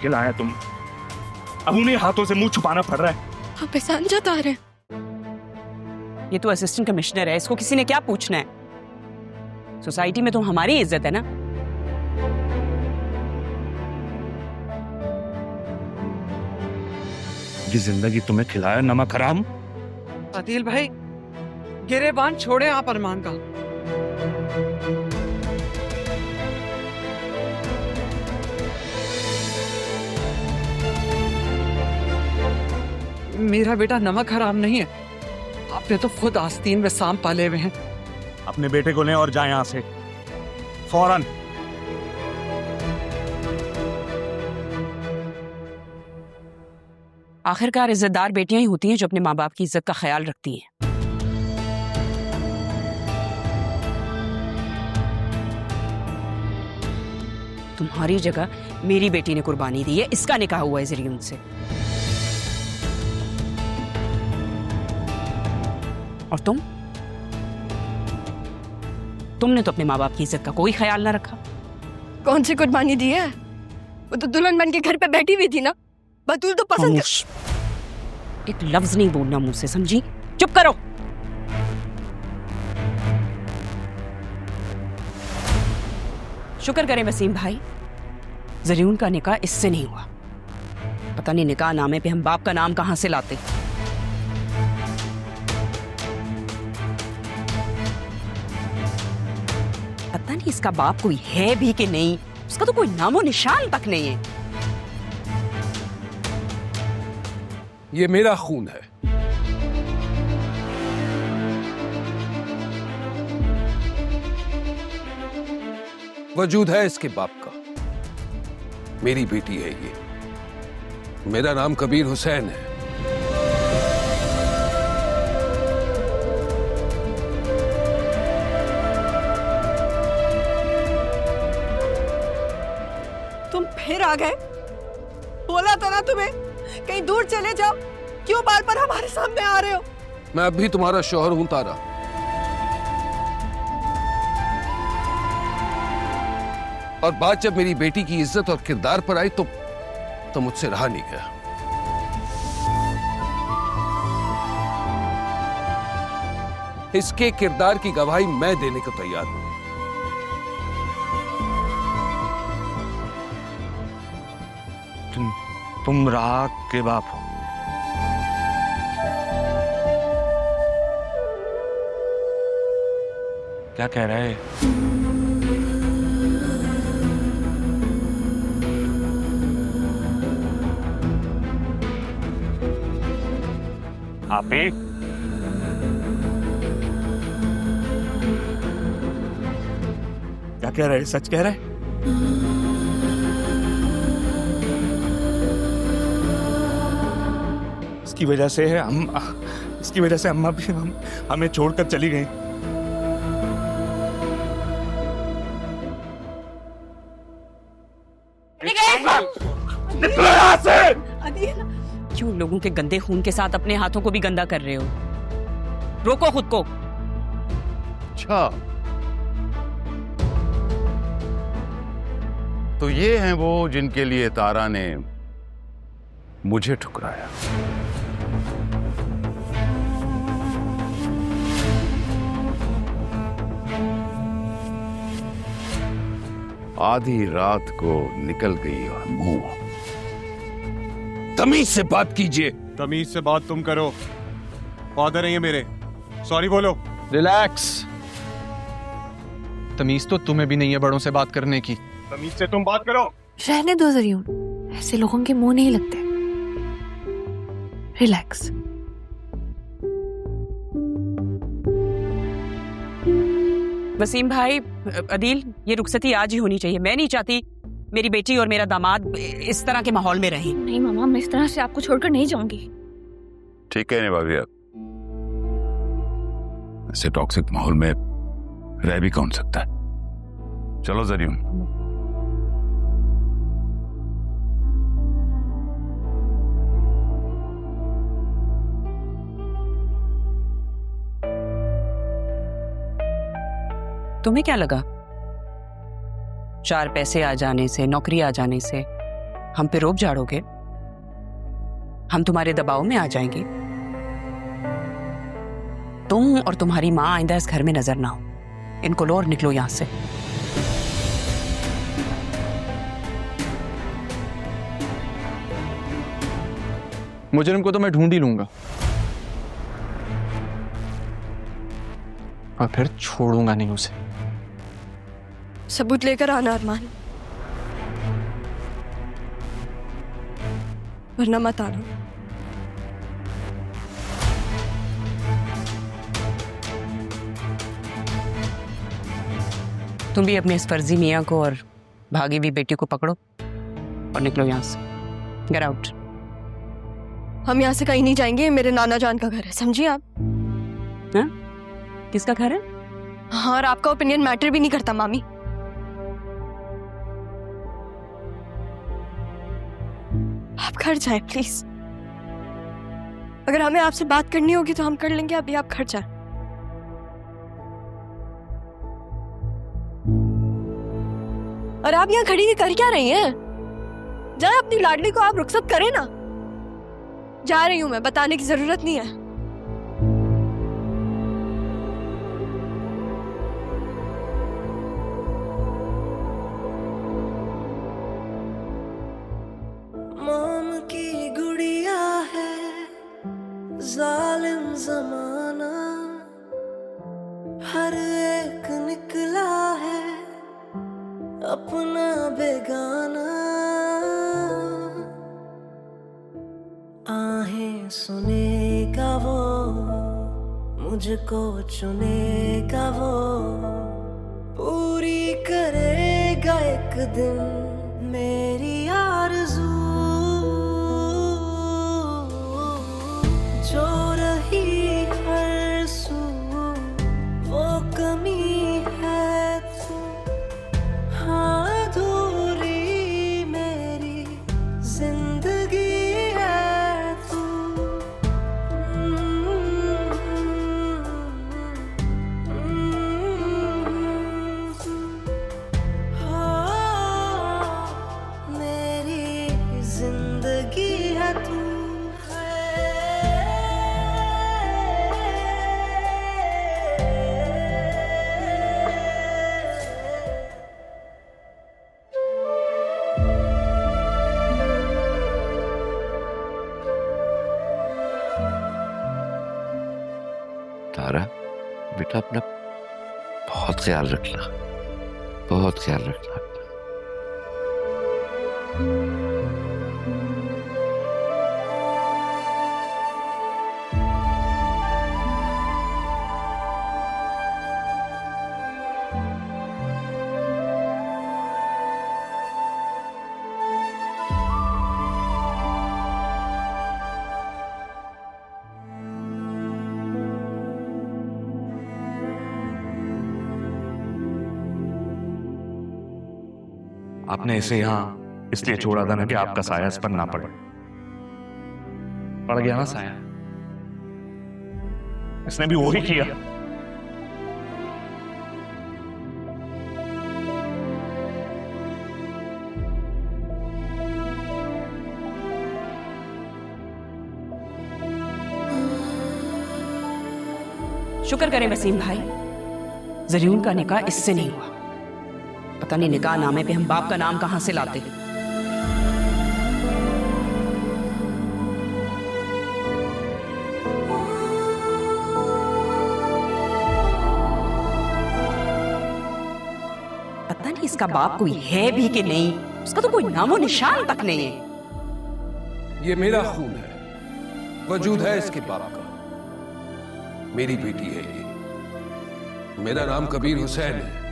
खिलाया तुम, अब उन्हीं हाथों से मुंह छुपाना पड़ रहा है। आप एहसान जता रहे हैं। ये तो असिस्टेंट कमिश्नर है, इसको किसी ने क्या पूछना है? सोसाइटी में तो हमारी इज्जत है ना। ये जिंदगी तुम्हें खिलाया नमक हराम। आदिल भाई, गिरेबान छोड़े आप अरमान का। मेरा बेटा नमक हराम नहीं है। आपने तो खुद आस्तीन में सांप पाले हुए हैं। अपने बेटे को लें और जाए यहां से फौरन। आखिरकार इज्जतदार बेटियां ही होती हैं जो अपने माँ बाप की इज्जत का ख्याल रखती हैं। तुम्हारी जगह मेरी बेटी ने कुर्बानी दी है, इसका निकाह हुआ है जरिए उनसे। और तुमने तो अपने माँ बाप की इज्जत का कोई ख्याल ना रखा। कौन सी कुर्बानी दी है? वो तो दुल्हन बन के घर पे बैठी हुई थी ना। बतूल तो पसंद। एक लफ्ज नहीं बोलना मुंह से, समझी? चुप करो। शुक्र करें वसीम भाई, जरीउन का निकाह इससे नहीं हुआ। पता नहीं निकाह नामे पे हम बाप का नाम कहां से लाते। पता नहीं इसका बाप कोई है भी कि नहीं, उसका तो कोई नामो निशान तक नहीं है। ये मेरा खून है। वजूद है इसके बाप का। मेरी बेटी है ये। मेरा नाम कबीर हुसैन है। तुम फिर आ गए? बोला था ना तुम्हें कहीं दूर चले जाओ, क्यों बार बार हमारे सामने आ रहे हो? मैं अब भी तुम्हारा शौहर हूं तारा, और बात जब मेरी बेटी की इज्जत और किरदार पर आई तो मुझसे रहा नहीं गया। इसके किरदार की गवाही मैं देने को तैयार हूं। तुम राग के बाप हो। क्या कह रहा है? आपी क्या कह रहे? सच कह रहे? इसकी वजह से अम्मा भी हमें छोड़कर चली गई। क्यों लोगों के गंदे खून के साथ अपने हाथों को भी गंदा कर रहे हो? रोको खुद को। अच्छा, तो ये हैं वो जिनके लिए तारा ने मुझे ठुकराया। आधी रात को निकल गई और मुंह। तमीज से बात कीजिए। तमीज से बात तुम करो, फादर है ये मेरे। सॉरी बोलो। रिलैक्स। तमीज तो तुम्हें भी नहीं है बड़ों से बात करने की। तमीज से तुम बात करो। रहने दो जरियून, ऐसे लोगों के मुंह नहीं लगते। रिलैक्स। वसीम भाई, अदील, ये रुखसती आज ही होनी चाहिए। मैं नहीं चाहती मेरी बेटी और मेरा दामाद इस तरह के माहौल में रहें। नहीं मामा, मैं इस तरह से आपको छोड़कर नहीं जाऊंगी। ठीक है निभाविया, ऐसे टॉक्सिक माहौल में रह भी कौन सकता है। चलो जरियून। तुम्हें क्या लगा 4 पैसे आ जाने से, नौकरी आ जाने से हम पे रोब झाड़ोगे? हम तुम्हारे दबाव में आ जाएंगे? तुम और तुम्हारी माँ आइंदा इस घर में नजर ना हो। इनको लो और निकलो यहां से। मुजरिम को तो मैं ढूंढ ही लूंगा और फिर छोड़ूंगा नहीं उसे। सबूत लेकर आना अरमान, वरना मत आना। तुम भी अपने इस फर्जी मियाँ को और भागी हुई बेटी को पकड़ो और निकलो यहां से। Get out. हम यहाँ से कहीं नहीं जाएंगे, मेरे नाना जान का घर है, समझिए आप? हाँ? किसका घर है? हाँ, और आपका ओपिनियन मैटर भी नहीं करता मामी। आप घर जाए प्लीज। अगर हमें आपसे बात करनी होगी तो हम कर लेंगे, अभी आप घर जाए। और आप यहाँ खड़ी कर क्या रही हैं? जाए अपनी लाडली को आप रुखसत करें ना। जा रही हूं मैं, बताने की जरूरत नहीं है। मोम की गुड़िया है जालिम जमाना, हर एक निकला है अपना बेगाना। आहें सुनेगा वो, मुझको चुनेगा वो, पूरी करेगा एक दिन मेरी आरज़ू। जो रही हर सू वो कमी है तू, हाँ अधूरी मेरी जिंदगी है तू। हाँ मेरी जिंदगी है तू। तारा बेटा, अपना बहुत ख्याल रखना, बहुत ख्याल रखना। आपने इसे यहाँ इसलिए छोड़ा था ना कि आपका साया इस पर ना पड़े। पड़ गया ना साया, इसने भी वही किया। शुक्र करें वसीम भाई, जरीउन का निकाह इससे नहीं हुआ। पता नहीं निकाह नामे पे हम बाप का नाम कहां से लाते। पता नहीं इसका बाप कोई है भी कि नहीं, उसका तो कोई नामो निशान तक नहीं है। ये मेरा खून है, वजूद है इसके बाप का। मेरी बेटी है ये, मेरा नाम कबीर हुसैन है।